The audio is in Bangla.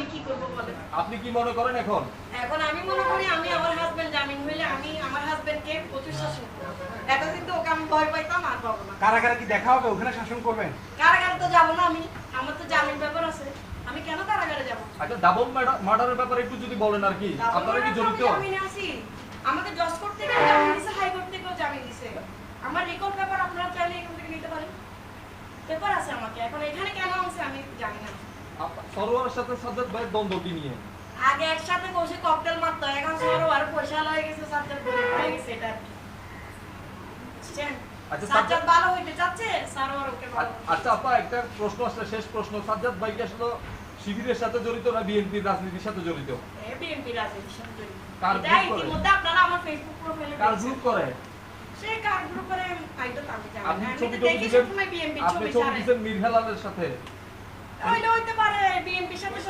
আমি কি করব বলেন? আপনি কি মনে করেন এখন? এখন আমি মনে করি আমি আমার হাজবেন্ড জামিন হইলে আমি আমার হাজবেন্ডকে প্রচুর শাসন করব। এতদিন তো ওকে আমি ভয় পাইতাম আর পাবো না। কারাগারে কি দেখা হবে? ওখানে শাসন করবেন? কারাগারে তো যাব না আমি। আমার তো জামিন ব্যাপার আছে। আমি কেন কারাগারে যাব? আচ্ছা, ডাবল মার্ডারের ব্যাপারে একটু যদি বলেন আর কি, আপনারা কি জড়িত? জামিনে আছি। আমাকে জজ কোর্ট থেকে জামিন দিছে, হাই কোর্ট থেকেও জামিন দিছে। আমার রেকর্ড পেপার আপনারা চাইলে এখান থেকে নিতে পারেন। পেপার আছে আমাকে। এখন এখানে কেন আছে আমি জানি না। সরোয়ারের সাথে সাজ্জাদ ভাইয়ের দ্বন্দ্ব কি নিয়ে? আগে একসাথে বসে ককটেল মারতো, এখন সরোয়ার পয়সা হয়ে গেছে, সাজ্জাদ গরিব হয়ে গেছে, এটা আর কি। বুঝছেন? আচ্ছা, সাজ্জাদ ভালো হইতে চাচ্ছে, সরোয়ার ওকে ভালো। আচ্ছা আপা, একটা প্রশ্ন আছে, শেষ প্রশ্ন। সাজ্জাদ ভাই কি আসলে শিবিরের সাথে জড়িত না বিএনপির রাজনীতির সাথে জড়িত? বিএনপি রাজনীতির সাথে জড়িত। কার এটা গ্রুপ করে? ইতিমধ্যে আপনারা আমার ফেসবুক প্রোফাইলে কার গ্রুপ করে? সে কার গ্রুপ করে আইতো আমি জানি আপনি না। আমি ছবি তো টবি দেখি দিবেন? সবসময় বিএনপি আপনি ছবি ছবি ছাড়ে। দিচ্ছেন মীর হেলালের সাথে? হইতে পারে বিএনপির সাথে